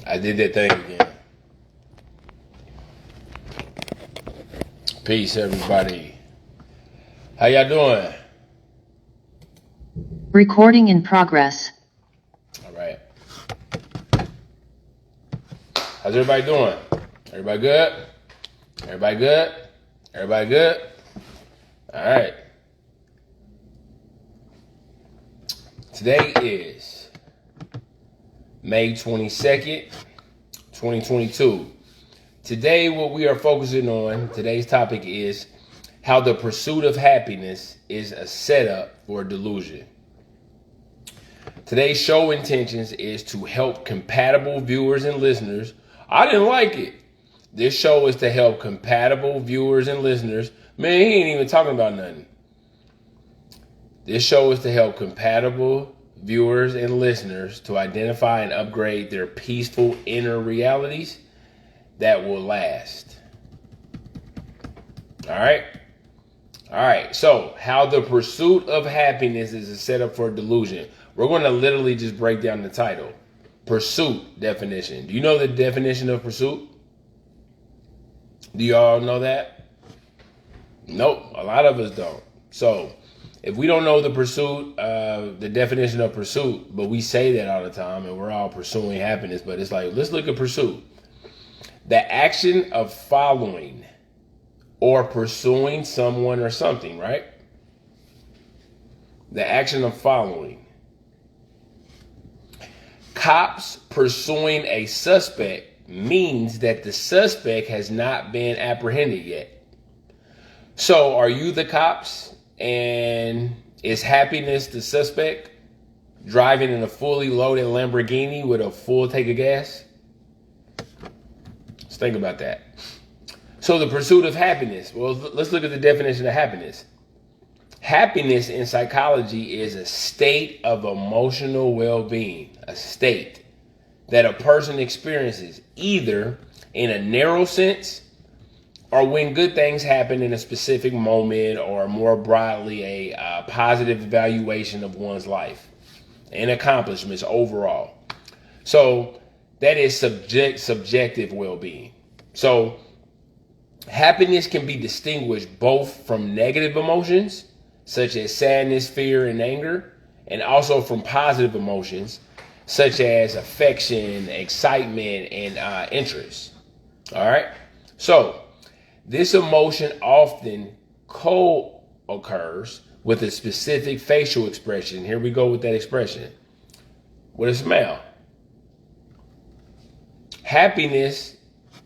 I did that thing again. Peace, everybody. How y'all doing? Recording in progress. All right. How's everybody doing? Everybody good? Everybody good? Everybody good? All right. Today is May 22nd, 2022. Today, what we are focusing on, today's topic is how the pursuit of happiness is a setup for delusion. Today's show intentions is to help compatible viewers and listeners. I didn't like it. This show is to help compatible viewers and listeners. Man, he ain't even talking about nothing. This show is to help compatible viewers and listeners to identify and upgrade their peaceful inner realities that will last. All right. So, how the pursuit of happiness is a setup for delusion. We're going to literally just break down the title. Pursuit definition. Do you know the definition of pursuit? Do y'all know that? Nope, a lot of us don't. So, if we don't know the definition of pursuit, but we say that all the time and we're all pursuing happiness, but it's like, let's look at pursuit. The action of following or pursuing someone or something, right? The action of following. Cops pursuing a suspect means that the suspect has not been apprehended yet. So are you the cops and is happiness the suspect driving in a fully loaded Lamborghini with a full tank of gas? Let's think about that. So the pursuit of happiness. Well, let's look at the definition of happiness. Happiness in psychology is a state of emotional well-being, a state that a person experiences either in a narrow sense or when good things happen in a specific moment, or more broadly, a positive evaluation of one's life and accomplishments overall. So that is subjective well-being. So happiness can be distinguished both from negative emotions, such as sadness, fear, and anger, and also from positive emotions, such as affection, excitement, and interest. All right? So this emotion often co-occurs with a specific facial expression. Here we go with that expression. With a smile. Happiness,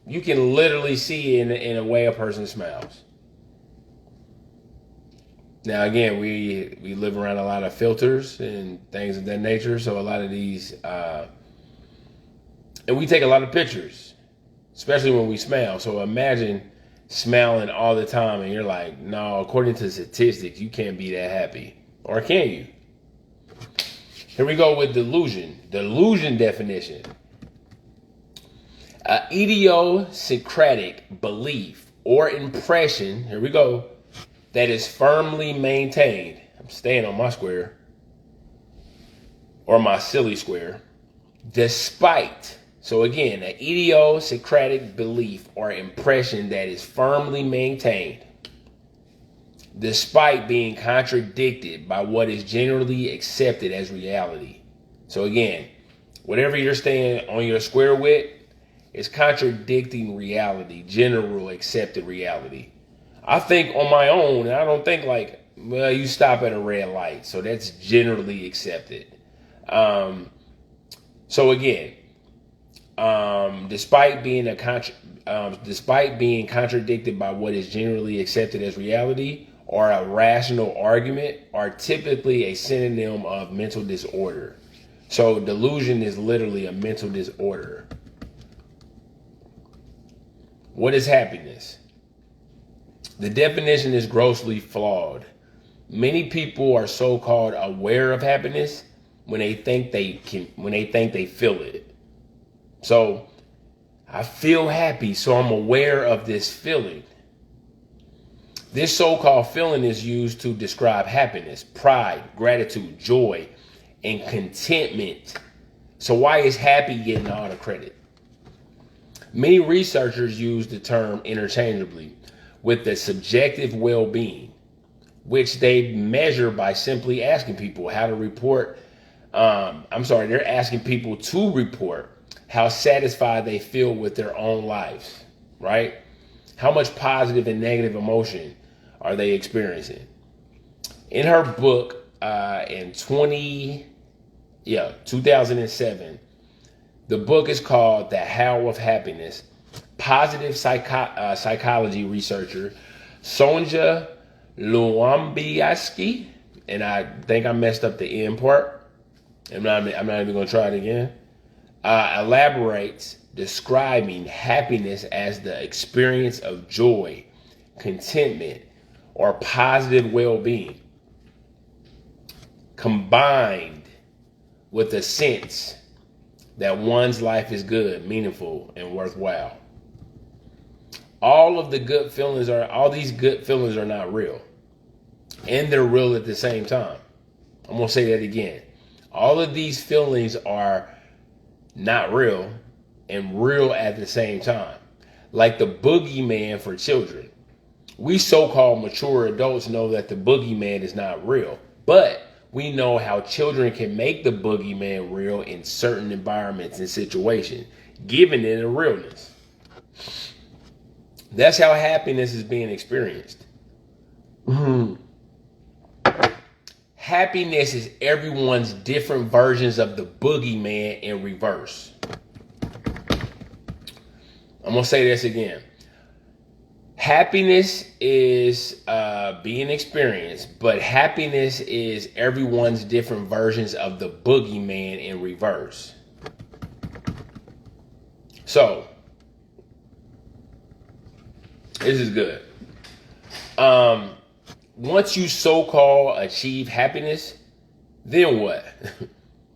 you can literally see in a way a person smiles. Now, again, we live around a lot of filters and things of that nature. So a lot of these, and we take a lot of pictures, especially when we smile. So imagine smiling all the time and you're like, no, according to statistics, you can't be that happy. Or can you? Here we go with delusion. Delusion definition. Idiosyncratic belief or impression, here we go, that is firmly maintained. I'm staying on my square, or my silly square, despite. So again, an idiosyncratic belief or impression that is firmly maintained, despite being contradicted by what is generally accepted as reality. So again, whatever you're staying on your square with, is contradicting reality, general accepted reality. I think on my own, and I don't think like, well, you stop at a red light, so that's generally accepted. So again, despite being contradicted by what is generally accepted as reality, or a rational argument, are typically a synonym of mental disorder. So delusion is literally a mental disorder. What is happiness? The definition is grossly flawed. Many people are so-called aware of happiness when they think they feel it. So I feel happy, so I'm aware of this feeling. This so-called feeling is used to describe happiness, pride, gratitude, joy, and contentment So why is happy getting all the credit? Many researchers use the term interchangeably with the subjective well-being, which they measure by simply asking people how to report. They're asking people to report how satisfied they feel with their own lives, right? How much positive and negative emotion are they experiencing? In her book in 2007, the book is called The How of Happiness. Positive psychology researcher Sonja Luambiaski, and I think I messed up the end part. I'm not even going to try it again. Elaborates describing happiness as the experience of joy, contentment, or positive well-being, combined with a sense that one's life is good, meaningful, and worthwhile. All these good feelings are not real. And they're real at the same time. I'm going to say that again. All of these feelings are not real and real at the same time. Like the boogeyman for children. We so-called mature adults know that the boogeyman is not real. But we know how children can make the boogeyman real in certain environments and situations, giving it a realness. That's how happiness is being experienced. Happiness is everyone's different versions of the boogeyman in reverse. I'm going to say this again. Happiness is being experienced, but happiness is everyone's different versions of the boogeyman in reverse. So, this is good. Once you so-called achieve happiness, then what?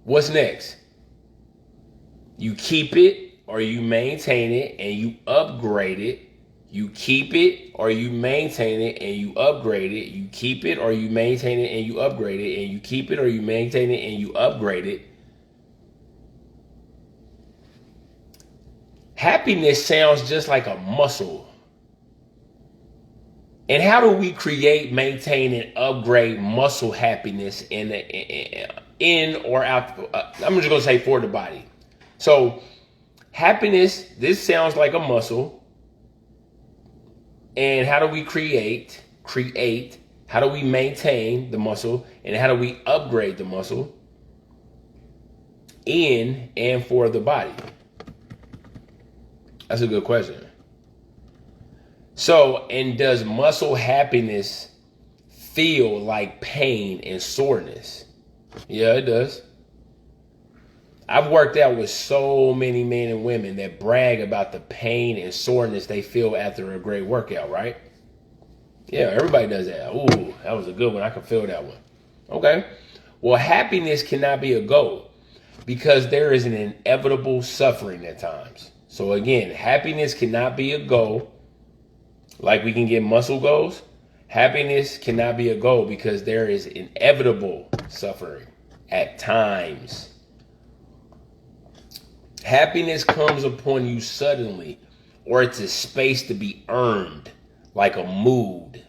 What's next? You keep it or you maintain it and you upgrade it. You keep it or you maintain it and you upgrade it. You keep it or you maintain it and you upgrade it. And you keep it or you maintain it and you upgrade it. Happiness sounds just like a muscle. And how do we create, maintain, and upgrade muscle happiness in or out? I'm just going to say for the body. So happiness, this sounds like a muscle. And how do we create? How do we maintain the muscle? And how do we upgrade the muscle in and for the body? That's a good question. So, and does muscle happiness feel like pain and soreness? Yeah, it does. I've worked out with so many men and women that brag about the pain and soreness they feel after a great workout, right? Yeah, everybody does that. Ooh, that was a good one. I can feel that one. Okay. Well, happiness cannot be a goal because there is an inevitable suffering at times. So again, happiness cannot be a goal. Like we can get muscle goals, happiness cannot be a goal because there is inevitable suffering at times. Happiness comes upon you suddenly, or it's a space to be earned, like a mood.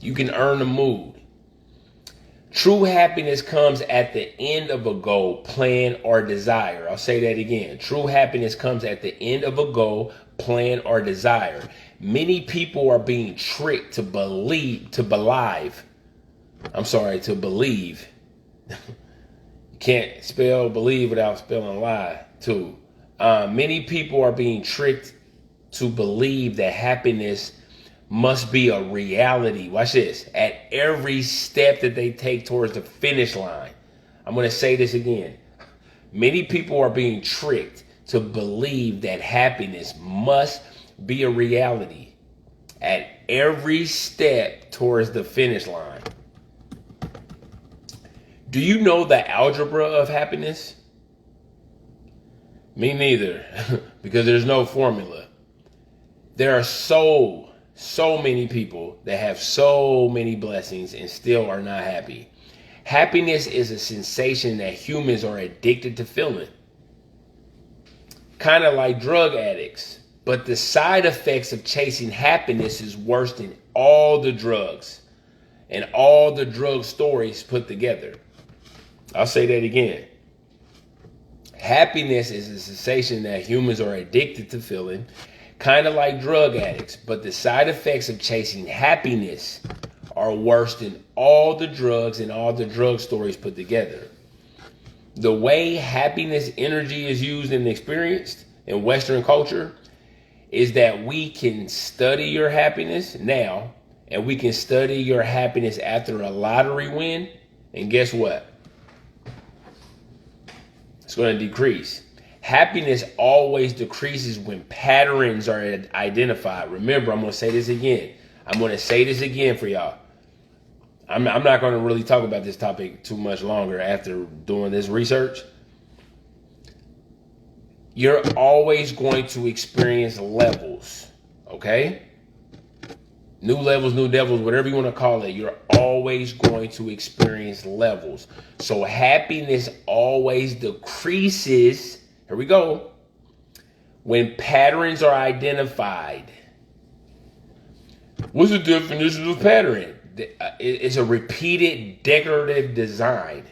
You can earn a mood. True happiness comes at the end of a goal, plan, or desire. I'll say that again. True happiness comes at the end of a goal, plan, or desire. Many people are being tricked to believe. You can't spell believe without spelling lie, too. Many people are being tricked to believe that happiness must be a reality. Watch this. At every step that they take towards the finish line. I'm going to say this again. Many people are being tricked to believe that happiness must be a reality at every step towards the finish line. Do you know the algebra of happiness? Me neither, because there's no formula. There are so many people that have so many blessings and still are not happy. Happiness is a sensation that humans are addicted to feeling. Kind of like drug addicts. But the side effects of chasing happiness is worse than all the drugs and all the drug stories put together. I'll say that again. Happiness is a sensation that humans are addicted to feeling, kind of like drug addicts, but the side effects of chasing happiness are worse than all the drugs and all the drug stories put together. The way happiness energy is used and experienced in Western culture is that we can study your happiness now, and we can study your happiness after a lottery win, and guess what? It's going to decrease. Happiness always decreases when patterns are identified. Remember, I'm going to say this again. I'm going to say this again for y'all. I'm not going to really talk about this topic too much longer after doing this research. You're always going to experience levels, okay? New levels, new devils, whatever you want to call it. You're always going to experience levels. So happiness always decreases, here we go, when patterns are identified. What's the definition of pattern? It's a repeated decorative design.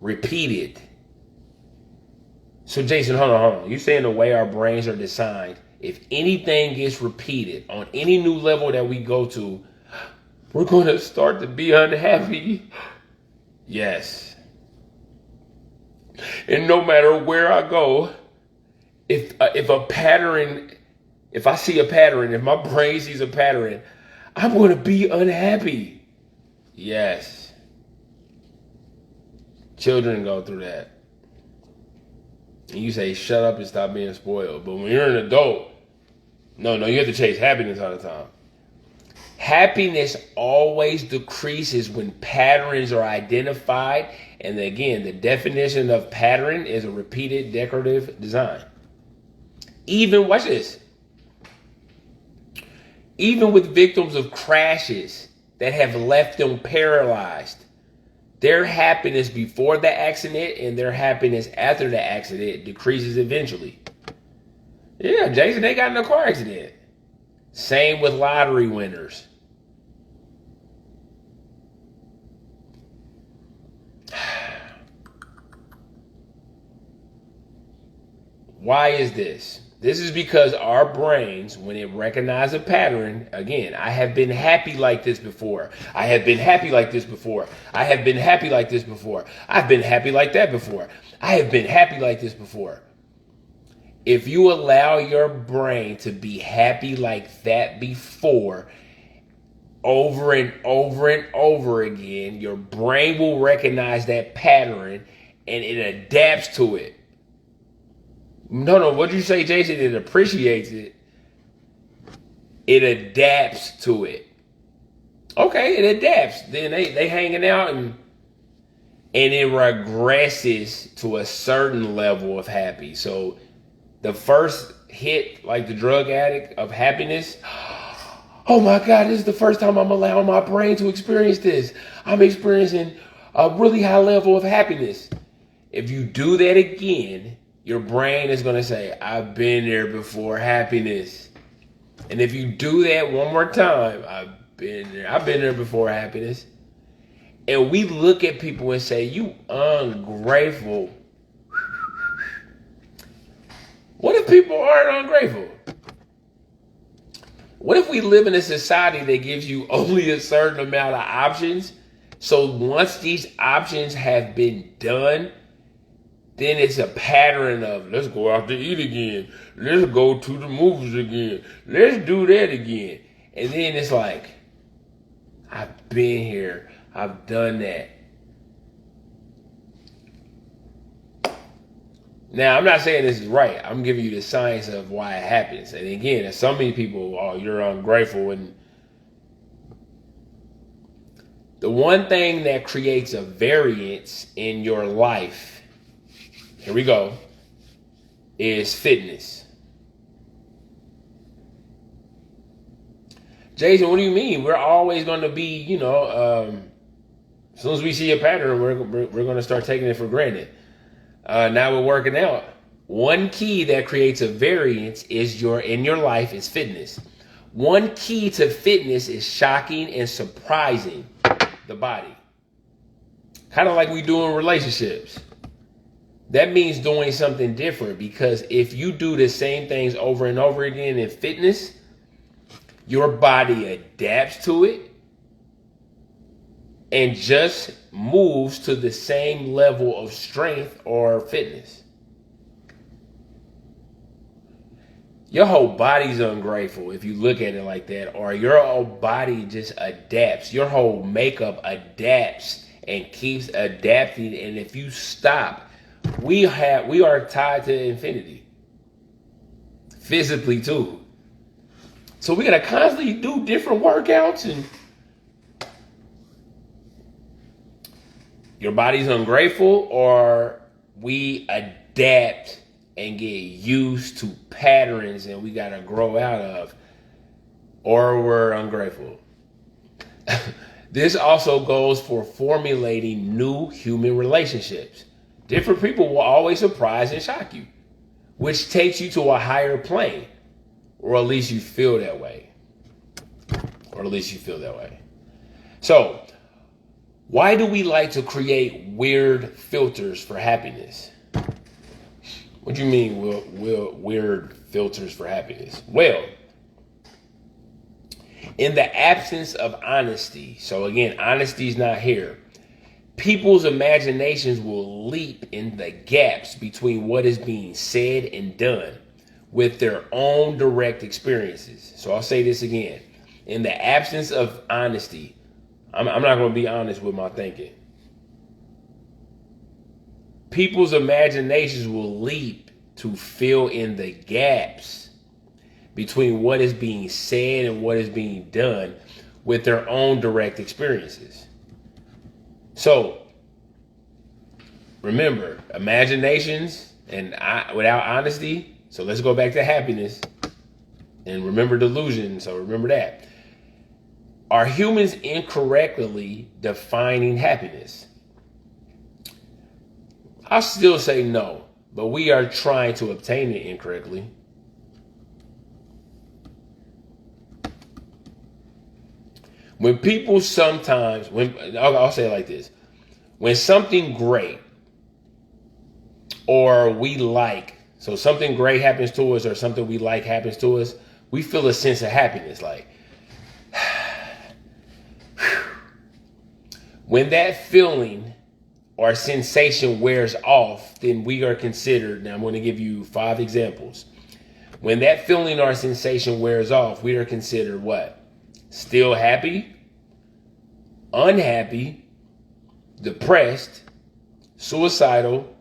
Repeated. So Jason, hold on. You're saying the way our brains are designed, if anything gets repeated on any new level that we go to, we're going to start to be unhappy? Yes. And no matter where I go, if I see a pattern, if my brain sees a pattern, I'm going to be unhappy. Yes. Children go through that. And you say, shut up and stop being spoiled. But when you're an adult, no, you have to chase happiness all the time. Happiness always decreases when patterns are identified. And again, the definition of pattern is a repeated decorative design. Even, watch this. Even with victims of crashes that have left them paralyzed, their happiness before the accident and their happiness after the accident decreases eventually. Yeah, Jason, they got in a car accident. Same with lottery winners. Why is this? This is because our brains, when it recognizes a pattern, again, I have been happy like this before. I have been happy like this before. I have been happy like this before. I've been happy like that before. I have been happy like this before. If you allow your brain to be happy like that before, over and over and over again, your brain will recognize that pattern and it adapts to it. No, what'd you say, Jason? It appreciates it. It adapts to it. Okay, it adapts. Then they hanging out and it regresses to a certain level of happy. So the first hit, like the drug addict of happiness, oh my God, this is the first time I'm allowing my brain to experience this. I'm experiencing a really high level of happiness. If you do that again, your brain is going to say, I've been there before, happiness. And if you do that one more time, I've been there before, happiness. And we look at people and say, you ungrateful. What if people aren't ungrateful? What if we live in a society that gives you only a certain amount of options? So once these options have been done, then it's a pattern of, let's go out to eat again. Let's go to the movies again. Let's do that again. And then it's like, I've been here. I've done that. Now, I'm not saying this is right. I'm giving you the science of why it happens. And again, there's so many people, oh, you're ungrateful. And the one thing that creates a variance in your life, here we go, is fitness. Jason, what do you mean? We're always going to be, As soon as we see a pattern, we're going to start taking it for granted. Now we're working out. One key that creates a variance in your life is fitness. One key to fitness is shocking and surprising the body. Kind of like we do in relationships. That means doing something different, because if you do the same things over and over again in fitness, your body adapts to it and just moves to the same level of strength or fitness. Your whole body's ungrateful if you look at it like that, or your whole body just adapts. Your whole makeup adapts and keeps adapting. And if you stop, we are tied to infinity. Physically too. So we gotta constantly do different workouts, and your body's ungrateful, or we adapt and get used to patterns and we gotta grow out of, or we're ungrateful. This also goes for formulating new human relationships. Different people will always surprise and shock you, which takes you to a higher plane, or at least you feel that way. So, why do we like to create weird filters for happiness? What do you mean weird filters for happiness? Well, in the absence of honesty, so again, honesty is not here, people's imaginations will leap in the gaps between what is being said and done with their own direct experiences. So I'll say this again. In the absence of honesty, I'm not going to be honest with my thinking. People's imaginations will leap to fill in the gaps between what is being said and what is being done with their own direct experiences. So, remember, imaginations and without honesty. So let's go back to happiness and remember delusion. So remember that. Are humans incorrectly defining happiness? I'll still say no, but we are trying to obtain it incorrectly. When people sometimes, I'll say it like this. When something great or we like, so something great happens to us or something we like happens to us, we feel a sense of happiness. Like, when that feeling or sensation wears off, then we are considered, now I'm going to give you 5 examples. When that feeling or sensation wears off, we are considered what? Still happy, unhappy, depressed, suicidal,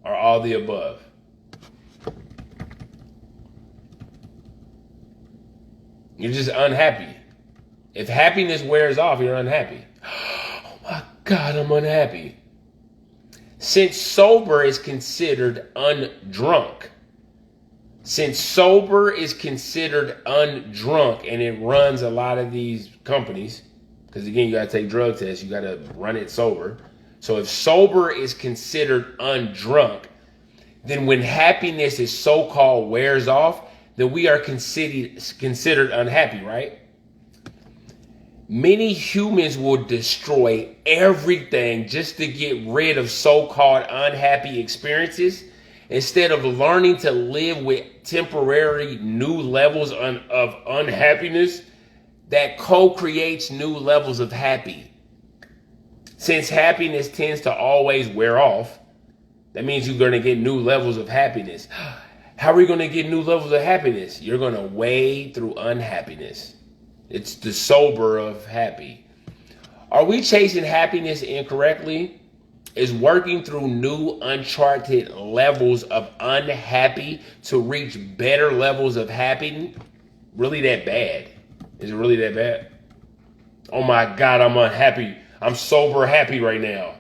or all the above. You're just unhappy. If happiness wears off, you're unhappy. Oh my God, I'm unhappy. Since sober is considered undrunk, and it runs a lot of these companies, because again, you got to take drug tests, you got to run it sober. So if sober is considered undrunk, then when happiness is so-called wears off, then we are considered unhappy, right? Many humans will destroy everything just to get rid of so-called unhappy experiences instead of learning to live with temporary new levels of unhappiness that co-creates new levels of happy. Since happiness tends to always wear off, that means you're going to get new levels of happiness. How are you going to get new levels of happiness? You're going to wade through unhappiness. It's the sober of happy. Are we chasing happiness incorrectly? Is working through new uncharted levels of unhappy to reach better levels of happy really that bad? Is it really that bad? Oh my God, I'm unhappy. I'm sober happy right now.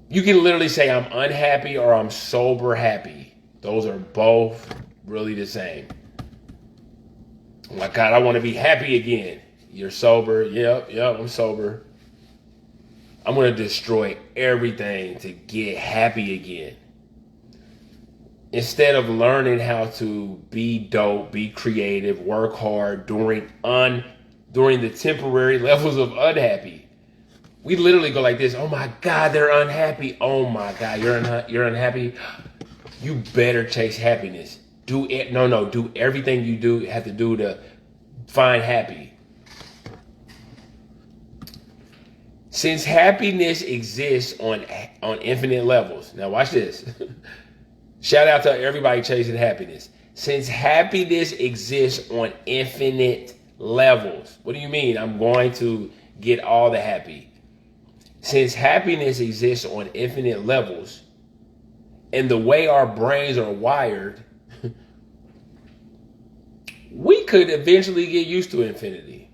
You can literally say I'm unhappy or I'm sober happy. Those are both really the same. Oh my God, I want to be happy again. You're sober. Yep, I'm sober. I'm going to destroy everything to get happy again. Instead of learning how to be dope, be creative, work hard during the temporary levels of unhappy. We literally go like this. Oh my God, they're unhappy. Oh my God, you're unhappy. You better chase happiness. Do everything you have to do to find happy. Since happiness exists on infinite levels. Now watch this. Shout out to everybody chasing happiness. Since happiness exists on infinite levels. What do you mean? I'm going to get all the happy. Since happiness exists on infinite levels, and the way our brains are wired, we could eventually get used to infinity.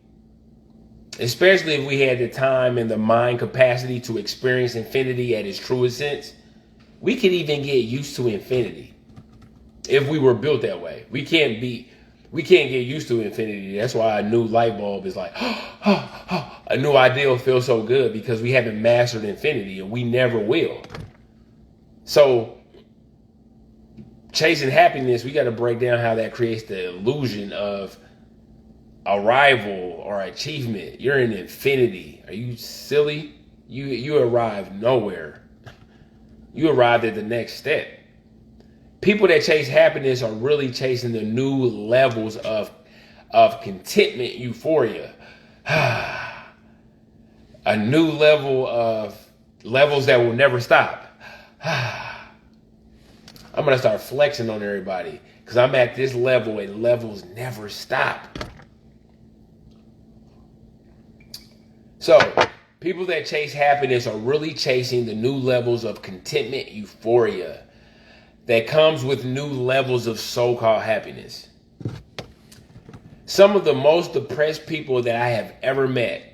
Especially if we had the time and the mind capacity to experience infinity at its truest sense. We could even get used to infinity if we were built that way. We can't get used to infinity. That's why a new light bulb is like, a new ideal feels so good, because we haven't mastered infinity and we never will. So chasing happiness, we got to break down how that creates the illusion of arrival or achievement. You're in infinity. Are you silly? You arrived nowhere. You arrived at the next step. People that chase happiness are really chasing the new levels of contentment, euphoria. A new level of levels that will never stop. I'm going to start flexing on everybody because I'm at this level and levels never stop. So, people that chase happiness are really chasing the new levels of contentment, euphoria that comes with new levels of so-called happiness. Some of the most depressed people that I have ever met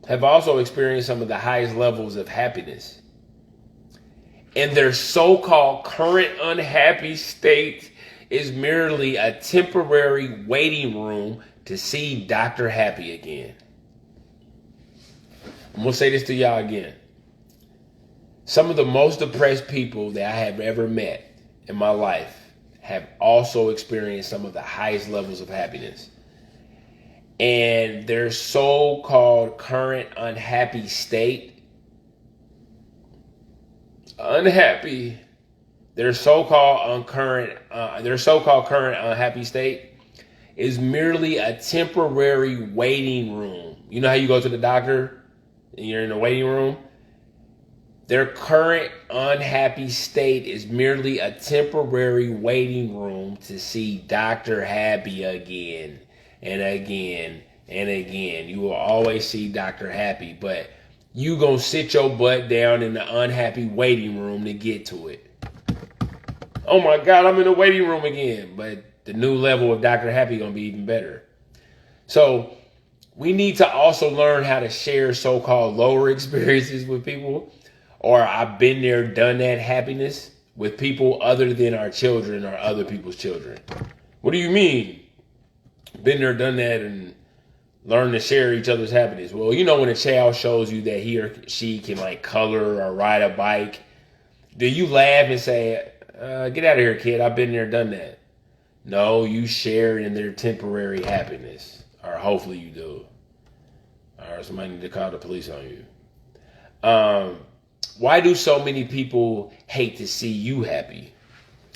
have also experienced some of the highest levels of happiness. And their so-called current unhappy state is merely a temporary waiting room to see Dr. Happy again. I'm going to say this to y'all again. Some of the most depressed people that I have ever met in my life have also experienced some of the highest levels of happiness. And their so-called current unhappy state, their so-called current unhappy state is merely a temporary waiting room. You know how you go to the doctor and you're in the waiting room? Their current unhappy state is merely a temporary waiting room to see Dr. Happy again and again and again. You will always see Dr. Happy, but you gonna sit your butt down in the unhappy waiting room to get to it. Oh my God, I'm in the waiting room again. But the new level of Dr. Happy gonna be even better. So we need to also learn how to share so-called lower experiences with people, or I've been there, done that happiness with people other than our children or other people's children. What do you mean? Been there, done that, and learn to share each other's happiness. Well, you know when a child shows you that he or she can like color or ride a bike, do you laugh and say, get out of here, kid, I've been there, done that? No, you share in their temporary happiness. Or hopefully you do. Or somebody need to call the police on you. Why do so many people hate to see you happy?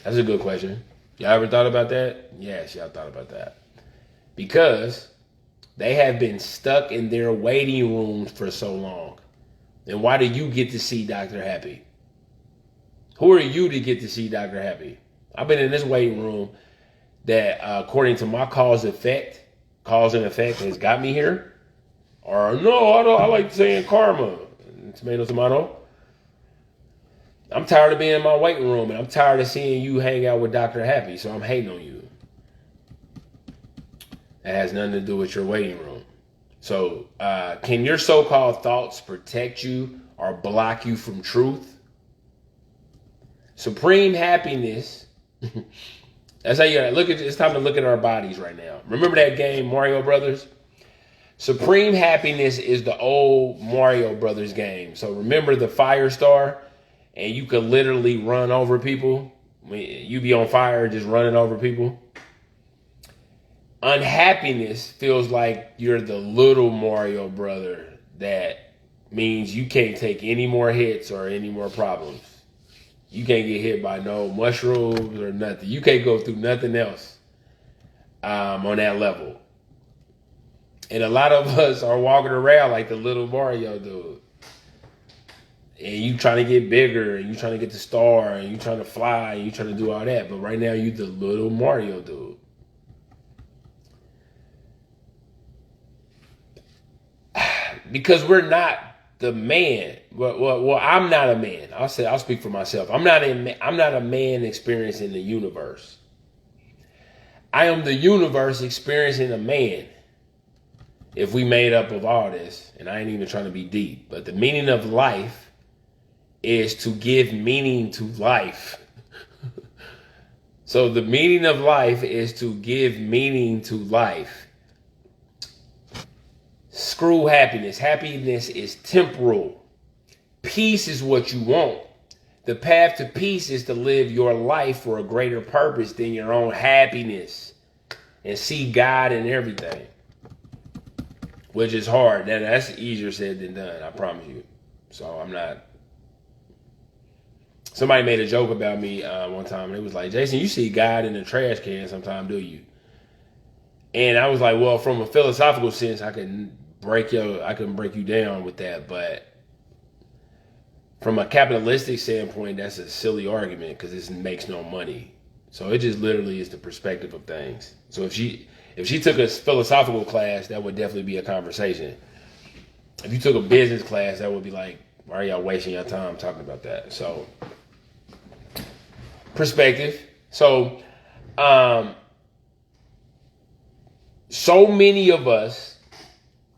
That's a good question. Y'all ever thought about that? Yes, y'all thought about that. Because they have been stuck in their waiting rooms for so long. And why do you get to see Dr. Happy? Who are you to get to see Dr. Happy? I've been in this waiting room that, according to my cause and effect has got me here. Or no, I like saying karma. Tomato. I'm tired of being in my waiting room, and I'm tired of seeing you hang out with Dr. Happy, so I'm hating on you. That has nothing to do with your waiting room. So, can your so-called thoughts protect you or block you from truth? Supreme happiness. That's how you gotta look at. It's time to look at our bodies right now. Remember that game, Mario Brothers? Supreme happiness is the old Mario Brothers game. So remember the fire star, and you could literally run over people. You be on fire just running over people. Unhappiness feels like you're the little Mario brother. That means you can't take any more hits or any more problems. You can't get hit by no mushrooms or nothing. You can't go through nothing else on that level. And a lot of us are walking around like the little Mario dude. And you trying to get bigger, and you trying to get the star, and you trying to fly, and you trying to do all that. But right now, you the little Mario dude. Because we're not the man. Well, I'm not a man. I'll speak for myself. I'm not a man experiencing the universe. I am the universe experiencing a man. If we made up of all this, and I ain't even trying to be deep, but the meaning of life is to give meaning to life. So the meaning of life is to give meaning to life. Screw happiness. Happiness is temporal. Peace is what you want. The path to peace is to live your life for a greater purpose than your own happiness and see God in everything, which is hard. That's easier said than done, I promise you. So I'm not. Somebody made a joke about me one time, and it was like, Jason, you see God in the trash can sometime, do you? And I was like, well, from a philosophical sense, I can break you down with that, but from a capitalistic standpoint, that's a silly argument because this makes no money. So it just literally is the perspective of things. So if she took a philosophical class, that would definitely be a conversation. If you took a business class, that would be like, why are y'all wasting your time talking about that? So perspective. So so many of us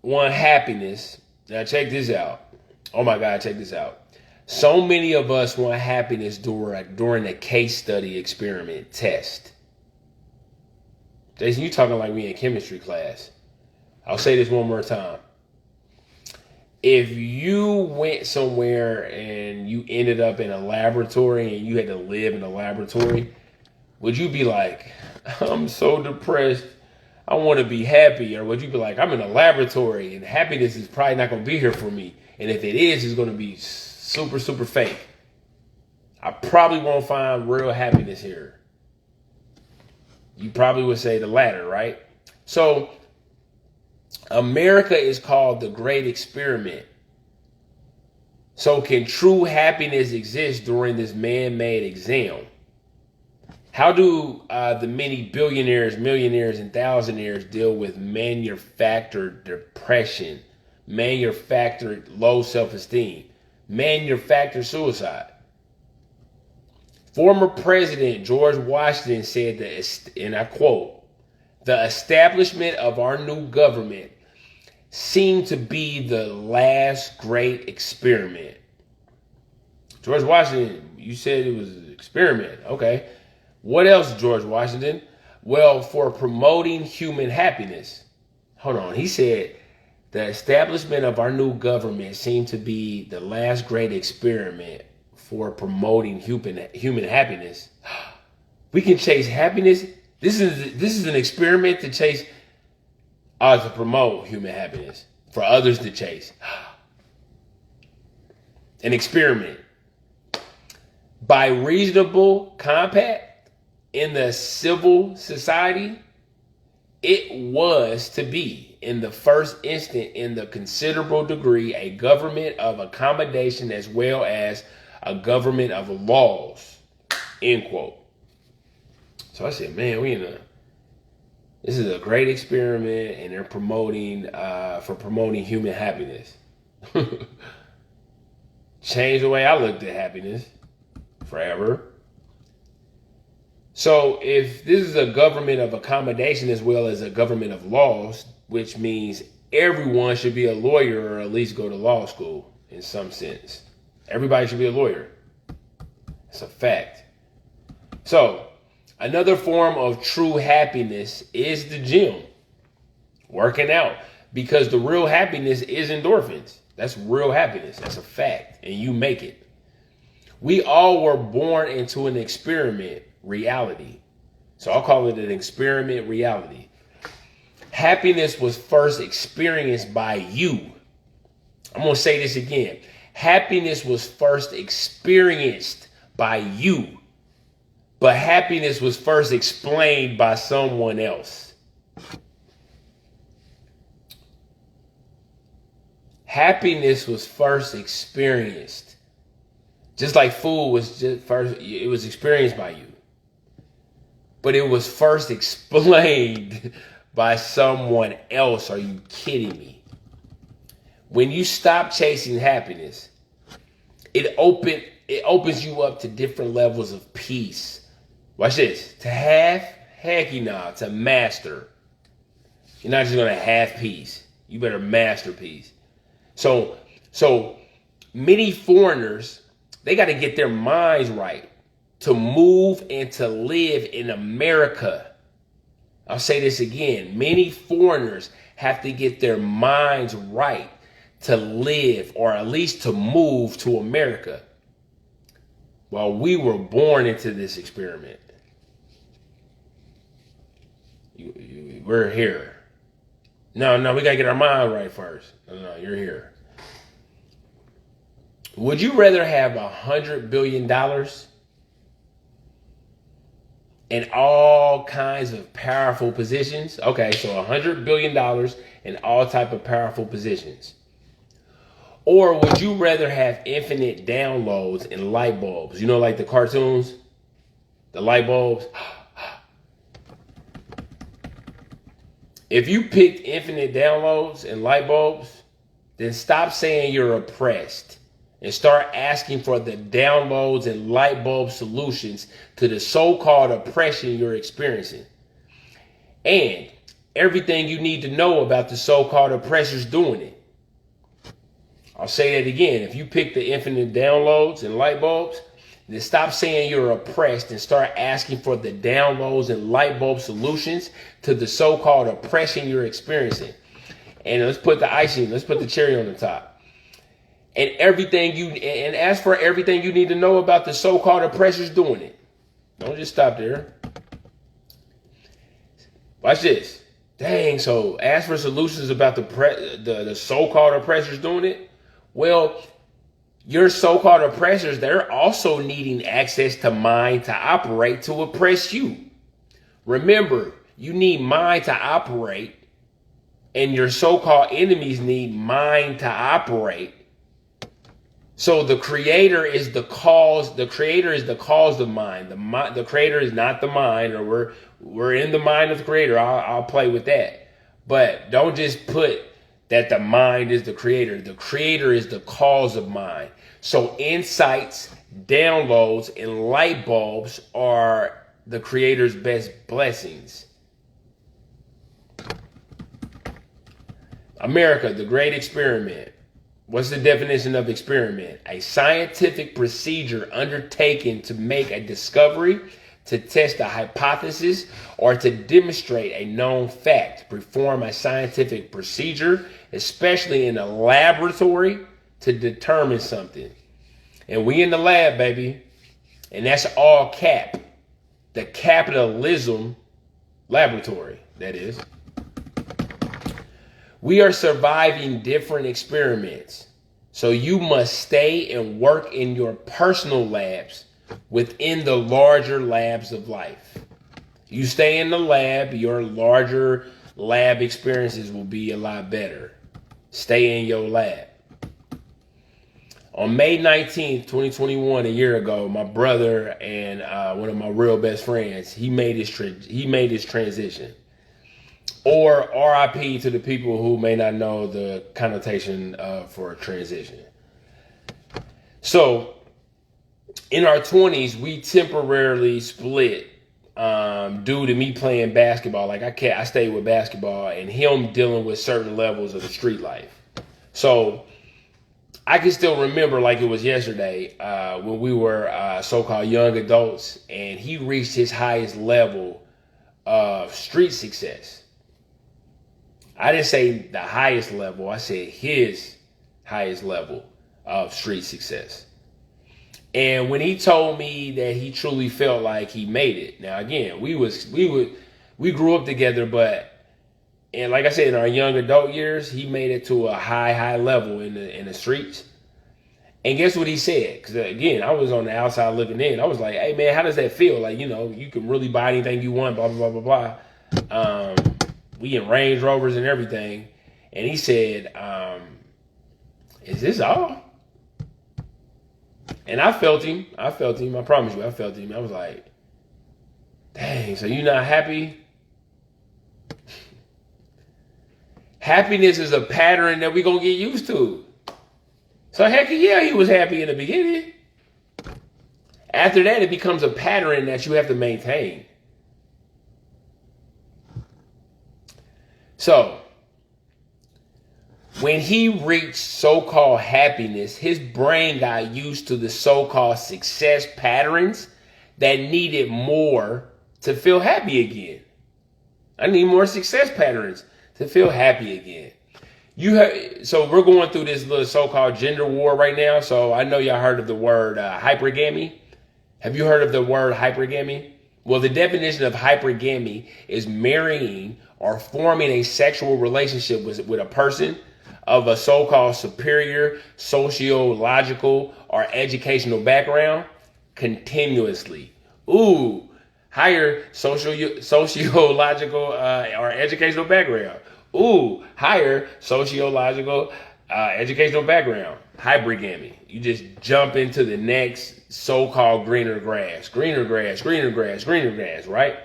want happiness. Now check this out. Oh my God, check this out. So many of us want happiness during a case study experiment test. Jason, you talking like we in chemistry class. I'll say this one more time. If you went somewhere and you ended up in a laboratory and you had to live in a laboratory, would you be like, I'm so depressed, I want to be happy? Or would you be like, I'm in a laboratory and happiness is probably not going to be here for me. And if it is, it's going to be super, super fake. I probably won't find real happiness here. You probably would say the latter, right? So America is called the Great Experiment. So can true happiness exist during this man-made exam? How do the many billionaires, millionaires, and thousandaires deal with manufactured depression, manufactured low self-esteem, manufactured suicide? Former President George Washington said that, and I quote, "The establishment of our new government seemed to be the last great experiment." George Washington, you said it was an experiment. Okay. What else, George Washington? Well, for promoting human happiness. Hold on. He said, the establishment of our new government seemed to be the last great experiment for promoting human happiness. We can chase happiness. This is an experiment to chase, to promote human happiness for others to chase. An experiment. By reasonable compact in the civil society, it was to be, in the first instant, in the considerable degree, a government of accommodation as well as a government of laws, end quote. So I said, man, this is a great experiment, and they're promoting human happiness. Changed the way I looked at happiness forever. So if this is a government of accommodation as well as a government of laws, which means everyone should be a lawyer or at least go to law school in some sense. Everybody should be a lawyer. It's a fact. So another form of true happiness is the gym. Working out. because the real happiness is endorphins. That's real happiness. That's a fact. And you make it. We all were born into an experiment reality. So I'll call it an experiment reality. Happiness was first experienced by you. I'm going to say this again. Happiness was first experienced by you. But happiness was first explained by someone else. Happiness was first experienced. Just like food was just first, it was experienced by you. But it was first explained by someone else. Are you kidding me? When you stop chasing happiness, it opens you up to different levels of peace. Watch this. To have, heck you know, to master. You're not just going to have peace. You better master peace. So many foreigners, they got to get their minds right to move and to live in America. I'll say this again. Many foreigners have to get their minds right to live, or at least to move to America. Well, we were born into this experiment. We're here. No, we got to get our mind right first. No, you're here. Would you rather have $100 billion in all kinds of powerful positions? Okay, so $100 billion in all type of powerful positions. Or would you rather have infinite downloads in light bulbs? You know, like the cartoons, the light bulbs. If you picked infinite downloads and light bulbs, then stop saying you're oppressed and start asking for the downloads and light bulb solutions to the so-called oppression you're experiencing. And everything you need to know about the so-called oppressors doing it. I'll say that again. If you pick the infinite downloads and light bulbs, then stop saying you're oppressed and start asking for the downloads and light bulb solutions to the so-called oppression you're experiencing. And let's put the icing, let's put the cherry on the top. And ask for everything you need to know about the so-called oppressors doing it. Don't just stop there. Watch this. Dang, so ask for solutions about the so-called oppressors doing it? Well, your so-called oppressors, they're also needing access to mind to operate to oppress you. Remember, you need mind to operate, and your so-called enemies need mind to operate. So the creator is the cause. The creator is the cause of mind. The creator is not the mind, or we're in the mind of the creator. I'll play with that. But don't just put that the mind is the creator. The creator is the cause of mind. So insights, downloads, and light bulbs are the creator's best blessings. America, the great experiment. What's the definition of experiment? A scientific procedure undertaken to make a discovery, to test a hypothesis, or to demonstrate a known fact. Perform a scientific procedure, especially in a laboratory, to determine something. And we in the lab, baby. And that's all cap. The capitalism laboratory, that is. We are surviving different experiments. So you must stay and work in your personal labs within the larger labs of life. You stay in the lab, your larger lab experiences will be a lot better. Stay in your lab. On May 19th, 2021, a year ago, my brother and one of my real best friends, he made his transition. Or RIP to the people who may not know the connotation for a transition. So, in our 20s, we temporarily split due to me playing basketball. Like I stayed with basketball and him dealing with certain levels of the street life. So I can still remember like it was yesterday when we were so-called young adults and he reached his highest level of street success. I didn't say the highest level. I said his highest level of street success. And when he told me that he truly felt like he made it. Now again, we grew up together, and like I said, in our young adult years, he made it to a high level in the streets. And guess what he said? Because again, I was on the outside looking in. I was like, "Hey man, how does that feel? Like, you can really buy anything you want, blah blah blah blah blah." We in Range Rovers and everything. And he said, "Is this all?" And I felt him. I promise you, I felt him. I was like, "Dang, so you not happy?" Happiness is a pattern that we're going to get used to. So heck yeah, he was happy in the beginning. After that, it becomes a pattern that you have to maintain. So, when he reached so-called happiness, his brain got used to the so-called success patterns that needed more to feel happy again. I need more success patterns to feel happy again. So we're going through this little so-called gender war right now. So I know y'all heard of the word hypergamy. Have you heard of the word hypergamy? Well, the definition of hypergamy is marrying or forming a sexual relationship with a person of a so-called superior sociological or educational background continuously. Ooh, higher sociological or educational background. Ooh, higher sociological educational background. Hypergamy. You just jump into the next so-called greener grass, right?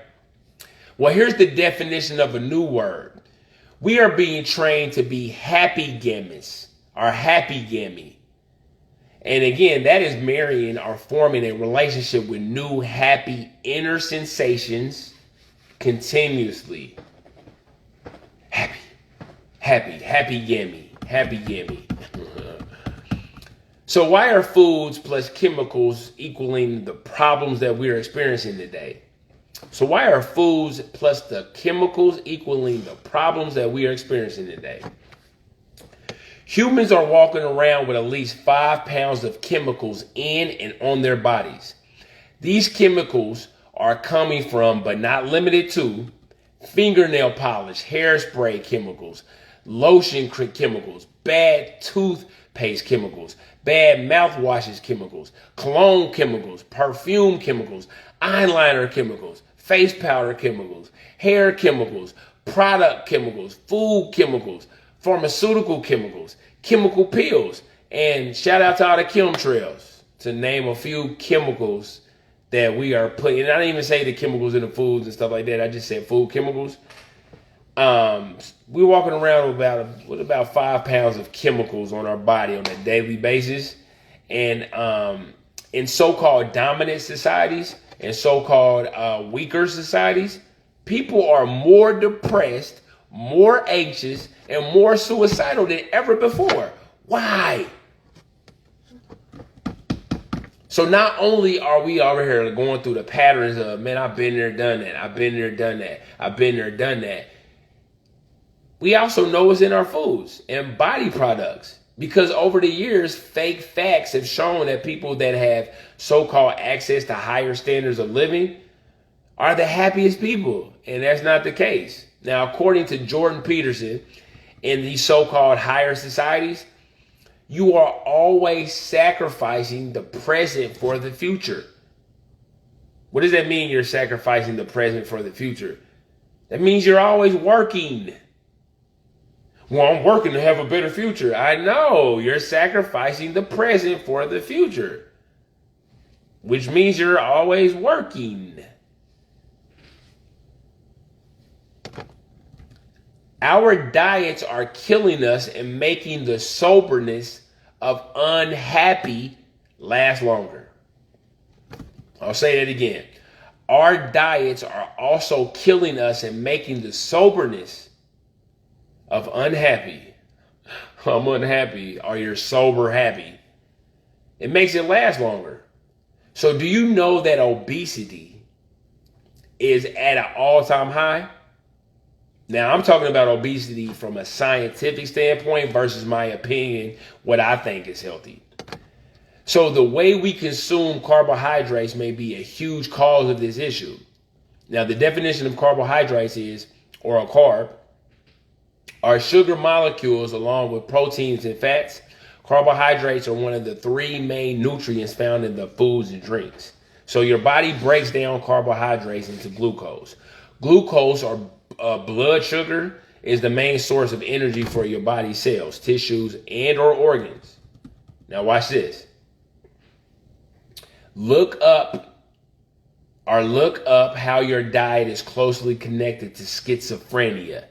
Well, here's the definition of a new word. We are being trained to be happy gammies or happy-gammy. And again, that is marrying or forming a relationship with new happy inner sensations continuously. Happy-gammy. So why are foods plus chemicals equaling the problems that we're experiencing today? So why are foods plus the chemicals equaling the problems that we are experiencing today? Humans are walking around with at least 5 pounds of chemicals in and on their bodies. These chemicals are coming from, but not limited to, fingernail polish, hairspray chemicals, lotion chemicals, bad toothpaste chemicals, bad mouthwashes chemicals, cologne chemicals, perfume chemicals, eyeliner chemicals, face powder chemicals, hair chemicals, product chemicals, food chemicals, pharmaceutical chemicals, chemical pills, and shout out to all the chemtrails, to name a few chemicals that we are putting. And I didn't even say the chemicals in the foods and stuff like that. I just said food chemicals. We're walking around with about 5 pounds of chemicals on our body on a daily basis. And in so-called dominant societies and so-called weaker societies, people are more depressed, more anxious, and more suicidal than ever before. Why? So not only are we over here going through the patterns of, man, I've been there, done that. We also know it's in our foods and body products. Because over the years, fake facts have shown that people that have so-called access to higher standards of living are the happiest people. And that's not the case. Now, according to Jordan Peterson, in these so-called higher societies, you are always sacrificing the present for the future. What does that mean, you're sacrificing the present for the future? That means you're always working. Well, I'm working to have a better future. I know, you're sacrificing the present for the future, which means you're always working. Our diets are killing us and making the soberness of unhappy last longer. I'll say that again. Our diets are also killing us and making the soberness of unhappy. I'm unhappy, or you're sober happy. It makes it last longer. So do you know that obesity is at an all-time high? Now, I'm talking about obesity from a scientific standpoint versus my opinion, what I think is healthy. So the way we consume carbohydrates may be a huge cause of this issue. Now, the definition of carbohydrates is, or a carb, are sugar molecules along with proteins and fats. Carbohydrates are one of the three main nutrients found in the foods and drinks. So your body breaks down carbohydrates into glucose. Glucose, or blood sugar, is the main source of energy for your body cells, tissues, and or organs. Now watch this. Look up how your diet is closely connected to schizophrenia.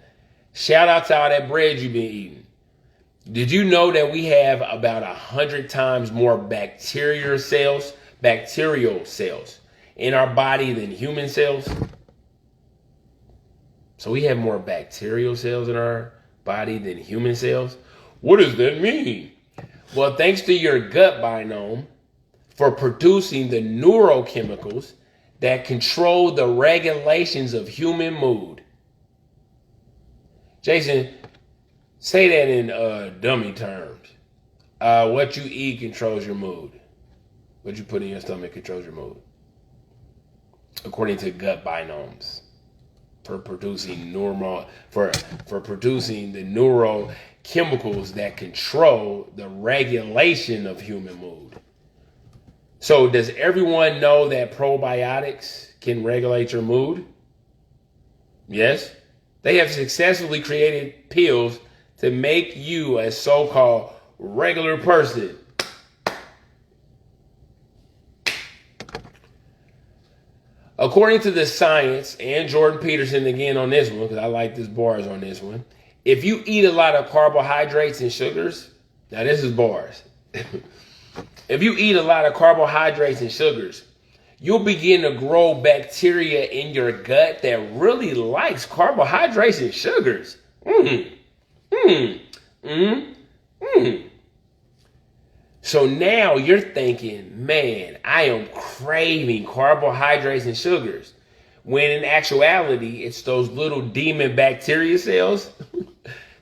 Shout out to all that bread you've been eating. Did you know that we have about 100 times more bacterial cells in our body than human cells? So we have more bacterial cells in our body than human cells? What does that mean? Well, thanks to your gut biome for producing the neurochemicals that control the regulations of human mood. Jason, say that in dummy terms. What you eat controls your mood. What you put in your stomach controls your mood. According to gut binomes. For producing producing the neurochemicals that control the regulation of human mood. So does everyone know that probiotics can regulate your mood? Yes. They have successfully created pills to make you a so-called regular person. According to the science, and Jordan Peterson again on this one, because I like this bars on this one. If you eat a lot of carbohydrates and sugars, now this is bars. If you eat a lot of carbohydrates and sugars, you'll begin to grow bacteria in your gut that really likes carbohydrates and sugars. So now you're thinking, man, I am craving carbohydrates and sugars. When in actuality, it's those little demon bacteria cells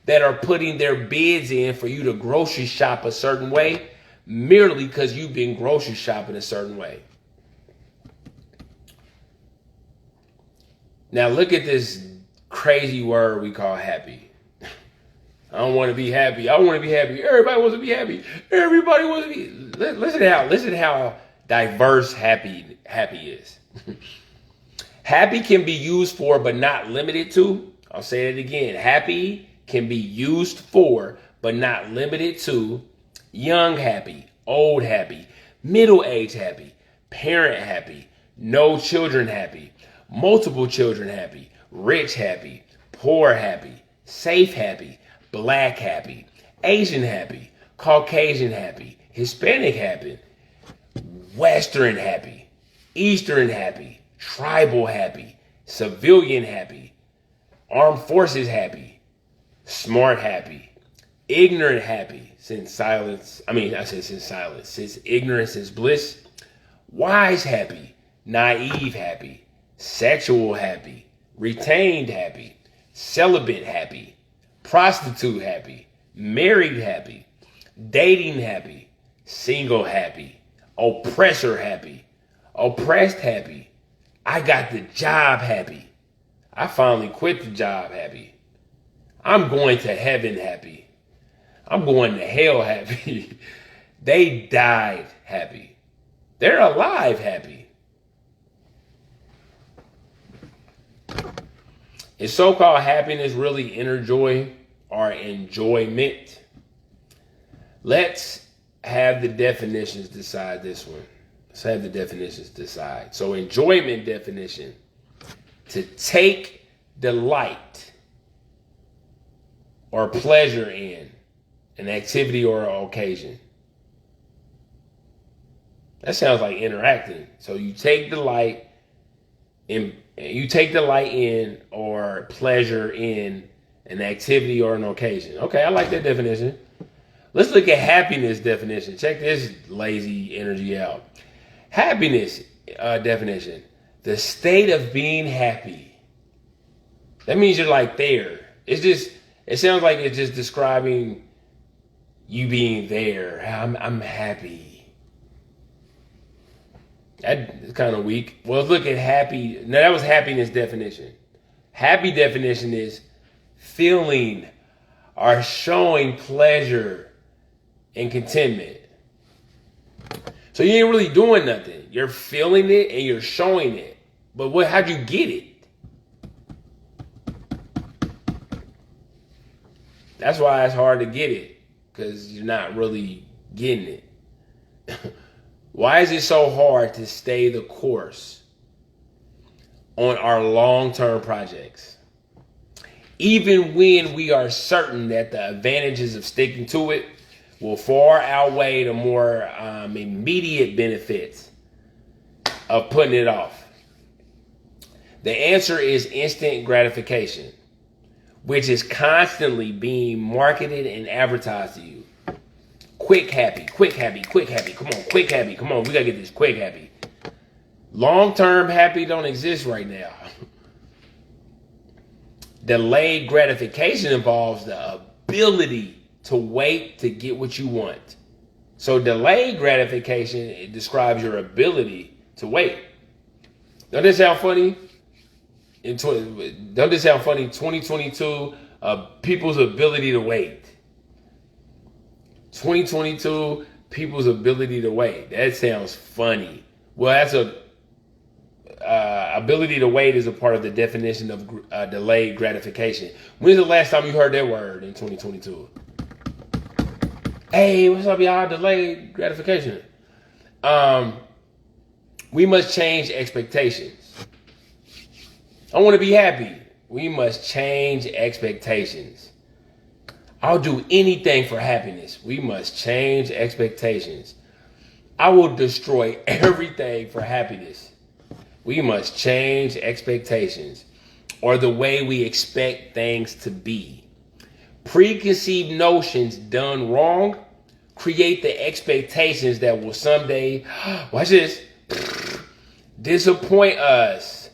that are putting their bids in for you to grocery shop a certain way, merely because you've been grocery shopping a certain way. Now look at this crazy word we call happy. I don't want to be happy. I want to be happy. Everybody wants to be happy. Everybody wants to be. Listen how diverse happy is. Happy can be used for, but not limited to. I'll say it again. Happy can be used for, but not limited to, young happy, old happy, middle-aged happy, parent happy, no children happy, multiple children happy, rich happy, poor happy, safe happy, black happy, Asian happy, Caucasian happy, Hispanic happy, Western happy, Eastern happy, tribal happy, civilian happy, armed forces happy, smart happy, ignorant happy, since ignorance is bliss, wise happy, naive happy, sexual happy, retained happy, celibate happy, prostitute happy, married happy, dating happy, single happy, oppressor happy, oppressed happy, I got the job happy, I finally quit the job happy, I'm going to heaven happy, I'm going to hell happy, they died happy, they're alive happy. Is so-called happiness really inner joy or enjoyment? Let's have the definitions decide this one. Let's have the definitions decide. So enjoyment definition, to take delight or pleasure in an activity or an occasion. That sounds like interacting. So you take delight in or pleasure in an activity or an occasion. Okay, I like that definition. Let's look at happiness definition. Check this lazy energy out. Happiness definition: the state of being happy. That means you're like there. It sounds like it's just describing you being there. I'm happy. That's kind of weak. Well, look at happy. Now that was happiness definition. Happy definition is feeling or showing pleasure and contentment. So you ain't really doing nothing. You're feeling it and you're showing it. But how'd you get it? That's why it's hard to get it, because you're not really getting it. Why is it so hard to stay the course on our long-term projects? Even when we are certain that the advantages of sticking to it will far outweigh the more immediate benefits of putting it off. The answer is instant gratification, which is constantly being marketed and advertised to you. Quick happy, quick happy, quick happy. Come on, quick happy. Come on, we gotta get this quick happy. Long-term happy don't exist right now. Delayed gratification involves the ability to wait to get what you want. So delayed gratification, it describes your ability to wait. Don't this sound funny? Don't this sound funny? 2022, people's ability to wait. 2022, people's ability to wait. That sounds funny. Well, that's ability to wait is a part of the definition of delayed gratification. When's the last time you heard that word in 2022? Hey, what's up, y'all? Delayed gratification. We must change expectations. I want to be happy. We must change expectations. I'll do anything for happiness. We must change expectations. I will destroy everything for happiness. We must change expectations, or the way we expect things to be. Preconceived notions done wrong create the expectations that will someday, watch this, disappoint us.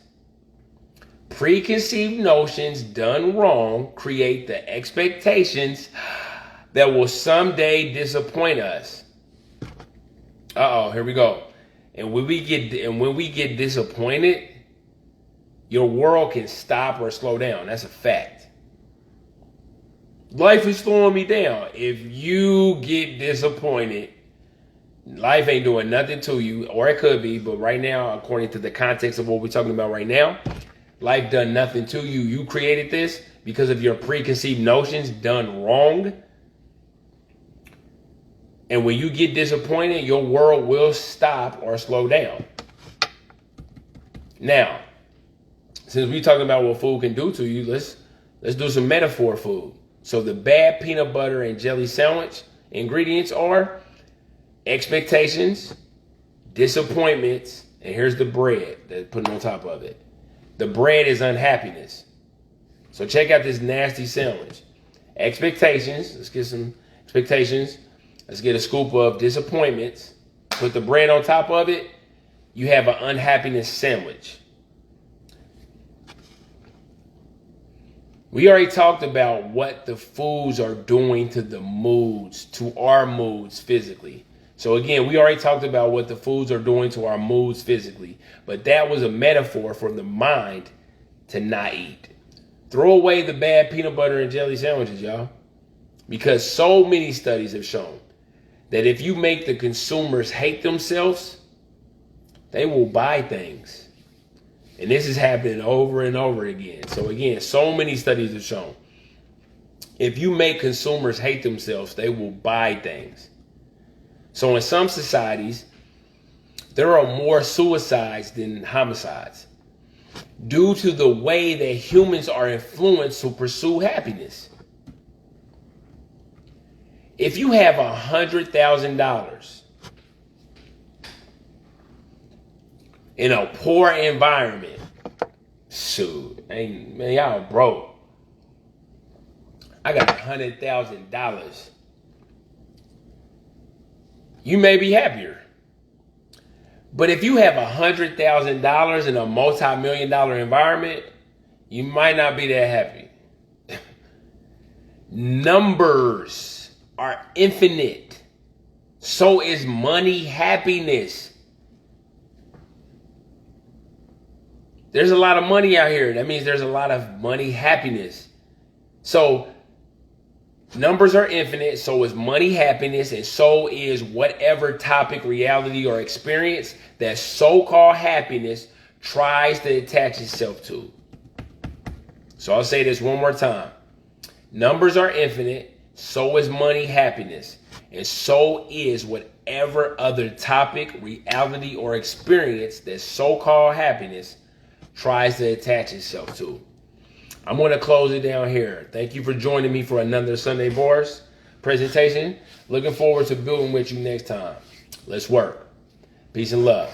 Preconceived notions done wrong create the expectations that will someday disappoint us. Here we go. And when we get disappointed, your world can stop or slow down. That's a fact. Life is slowing me down. If you get disappointed, life ain't doing nothing to you, or it could be, but right now, according to the context of what we're talking about right now, life done nothing to you. You created this because of your preconceived notions done wrong. And when you get disappointed, your world will stop or slow down. Now, since we're talking about what food can do to you, let's do some metaphor food. So the bad peanut butter and jelly sandwich ingredients are expectations, disappointments, and here's the bread that's put on top of it. The bread is unhappiness. So check out this nasty sandwich. Expectations. Let's get some expectations. Let's get a scoop of disappointments. Put the bread on top of it. You have an unhappiness sandwich. We already talked about what the foods are doing to the moods, to our moods physically. So again, we already talked about what the foods are doing to our moods physically, but that was a metaphor for the mind to not eat. Throw away the bad peanut butter and jelly sandwiches, y'all. Because so many studies have shown that if you make the consumers hate themselves, they will buy things. And this is happening over and over again. So again, so many studies have shown if you make consumers hate themselves, they will buy things. So in some societies, there are more suicides than homicides due to the way that humans are influenced to pursue happiness. If you have $100,000 in a poor environment, shoot, man, y'all broke. I got $100,000. You may be happier. But if you have $100,000 in a multi-million-dollar environment, You might not be that happy. Numbers are infinite. So is money, happiness. There's a lot of money out here. That means there's a lot of money, happiness. So numbers are infinite, so is money, happiness, and so is whatever topic, reality, or experience that so-called happiness tries to attach itself to. So I'll say this one more time. Numbers are infinite, so is money, happiness, and so is whatever other topic, reality, or experience that so-called happiness tries to attach itself to. I'm going to close it down here. Thank you for joining me for another Sunday Bars presentation. Looking forward to building with you next time. Let's work. Peace and love.